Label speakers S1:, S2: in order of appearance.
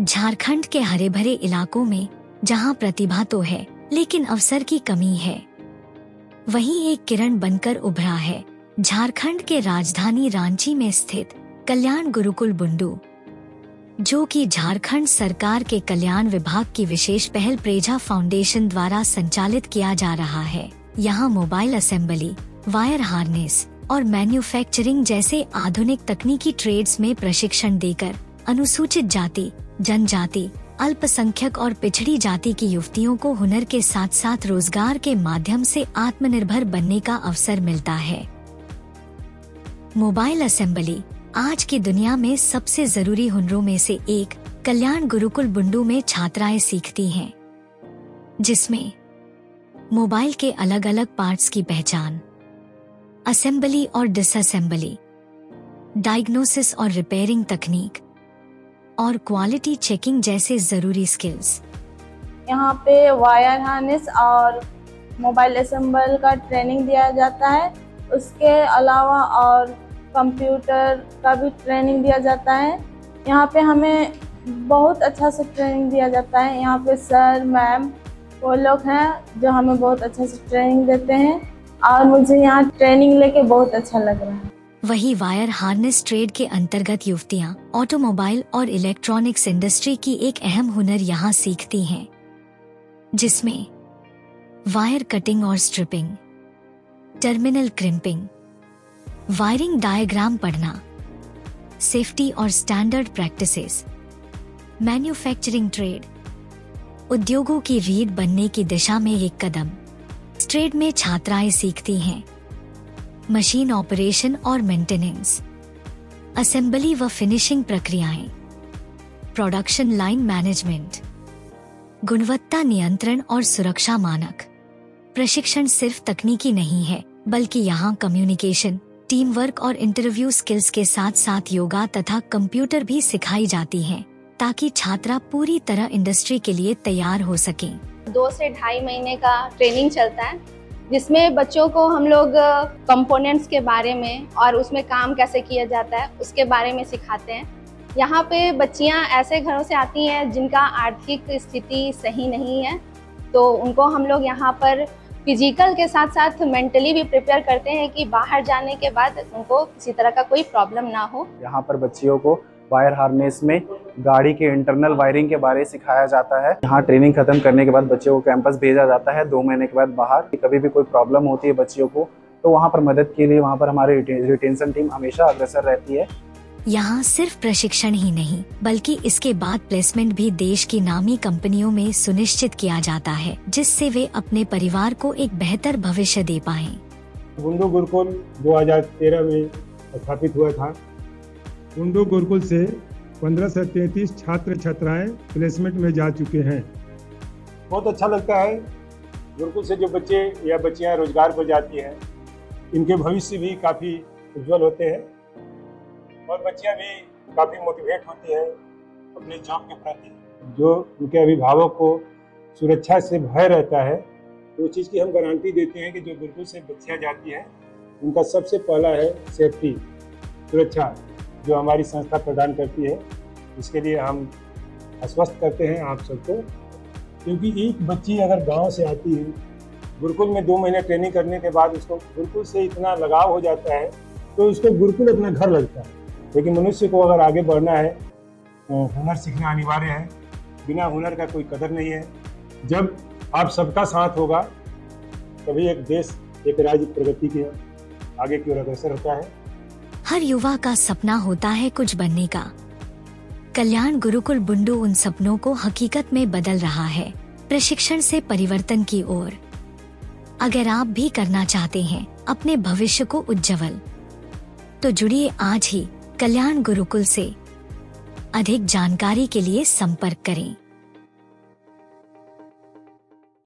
S1: झारखंड के हरे भरे इलाकों में जहां प्रतिभा तो है लेकिन अवसर की कमी है, वहीं एक किरण बनकर उभरा है झारखंड के राजधानी रांची में स्थित कल्याण गुरुकुल बुंडू, जो कि झारखंड सरकार के कल्याण विभाग की विशेष पहल प्रेझा फाउंडेशन द्वारा संचालित किया जा रहा है। यहाँ मोबाइल असेंबली, वायर हार्नेस और मैन्युफैक्चरिंग जैसे आधुनिक तकनीकी ट्रेड्स में प्रशिक्षण देकर अनुसूचित जाति, जनजाति, अल्पसंख्यक और पिछड़ी जाति की युवतियों को हुनर के साथ साथ रोजगार के माध्यम से आत्मनिर्भर बनने का अवसर मिलता है। मोबाइल असेंबली आज की दुनिया में सबसे जरूरी हुनरों में से एक कल्याण गुरुकुल बुंडू में छात्राएं सीखती हैं, जिसमें मोबाइल के अलग अलग पार्ट्स की पहचान, असेंबली और डिसअसेंबली, डायग्नोसिस और रिपेयरिंग तकनीक और क्वालिटी चेकिंग जैसे जरूरी स्किल्स।
S2: यहाँ पे वायर हार्नेस और मोबाइल असेंबल का ट्रेनिंग दिया जाता है। उसके अलावा और कंप्यूटर का भी ट्रेनिंग दिया जाता है। यहाँ पे हमें बहुत अच्छा से ट्रेनिंग दिया जाता है। यहाँ पे सर मैम वो लोग हैं जो हमें बहुत अच्छा से ट्रेनिंग देते हैं और मुझे यहाँ ट्रेनिंग लेके बहुत अच्छा लग रहा है।
S1: वही वायर हार्नेस ट्रेड के अंतर्गत युवतियां ऑटोमोबाइल और इलेक्ट्रॉनिक्स इंडस्ट्री की एक अहम हुनर यहाँ सीखती हैं, जिसमें वायर कटिंग और stripping, terminal crimping, wiring diagram पढ़ना, सेफ्टी और स्टैंडर्ड प्रैक्टिसेस, मैन्युफैक्चरिंग ट्रेड, उद्योगों की रीढ़ बनने की दिशा में एक कदम। इस ट्रेड में छात्राएं सीखती हैं मशीन ऑपरेशन और मेंटेनेंस, असेंबली व फिनिशिंग प्रक्रियाएं, प्रोडक्शन लाइन मैनेजमेंट, गुणवत्ता नियंत्रण और सुरक्षा मानक। प्रशिक्षण सिर्फ तकनीकी नहीं है, बल्कि यहाँ कम्युनिकेशन, टीम वर्क और इंटरव्यू स्किल्स के साथ साथ योगा तथा कंप्यूटर भी सिखाई जाती हैं, ताकि छात्रा पूरी तरह इंडस्ट्री के लिए तैयार हो सकें।
S3: 2 से ढाई महीने का ट्रेनिंग चलता है, जिसमें बच्चों को हम लोग कंपोनेंट्स के बारे में और उसमें काम कैसे किया जाता है उसके बारे में सिखाते हैं। यहाँ पे बच्चियाँ ऐसे घरों से आती हैं जिनका आर्थिक स्थिति सही नहीं है, तो उनको हम लोग यहाँ पर फिजिकल के साथ साथ मेंटली भी प्रिपेयर करते हैं कि बाहर जाने के बाद उनको किसी तरह का कोई प्रॉब्लम ना हो।
S4: यहाँ पर बच्चियों को वायर हार्नेस में गाड़ी के इंटरनल वायरिंग के बारे में सिखाया जाता है। यहाँ ट्रेनिंग खत्म करने के बाद बच्चों को कैंपस भेजा जाता है 2 महीने के बाद बाहर। कभी भी कोई प्रॉब्लम होती है बच्चियों को तो वहाँ पर मदद के लिए वहाँ पर हमारी रिटेंशन टीम हमेशा अग्रसर रहती है।
S1: यहाँ सिर्फ प्रशिक्षण ही नहीं, बल्कि इसके बाद प्लेसमेंट भी देश की नामी कंपनियों में सुनिश्चित किया जाता है, जिससे वे अपने परिवार को एक बेहतर भविष्य दे पाएं।
S5: बुंडू गुरुकुल 2013 में स्थापित हुआ था। बुंडू गुरुकुल से 15 से 33 छात्र छात्राएं प्लेसमेंट में जा चुके हैं। बहुत अच्छा लगता है। गुरुकुल से जो बच्चे या बच्चियां रोजगार पर जाती हैं, इनके भविष्य भी काफ़ी उज्जवल होते हैं और बच्चियां भी काफ़ी मोटिवेट होती हैं अपने जॉब के प्रति। जो उनके अभिभावक को सुरक्षा से भय रहता है, तो उस चीज़ की हम गारंटी देते हैं कि जो गुरुकुल से बच्चियां जाती हैं उनका सबसे पहला है सेफ्टी, सुरक्षा, जो हमारी संस्था प्रदान करती है। इसके लिए हम आश्वस्त करते हैं आप सबको, क्योंकि एक बच्ची अगर गांव से आती है, गुरुकुल में 2 महीने ट्रेनिंग करने के बाद उसको गुरुकुल से इतना लगाव हो जाता है तो उसको गुरुकुल अपना घर लगता है। लेकिन मनुष्य को अगर आगे बढ़ना है तो हुनर सीखना अनिवार्य है। बिना हुनर का कोई कदर नहीं है। जब आप सबका साथ होगा तभी एक देश, एक राज्य प्रगति के आगे की ओर अग्रसर होता है।
S1: हर युवा का सपना होता है कुछ बनने का। कल्याण गुरुकुल बुंडू उन सपनों को हकीकत में बदल रहा है, प्रशिक्षण से परिवर्तन की ओर। अगर आप भी करना चाहते हैं अपने भविष्य को उज्जवल, तो जुड़िए आज ही कल्याण गुरुकुल से। अधिक जानकारी के लिए संपर्क करें।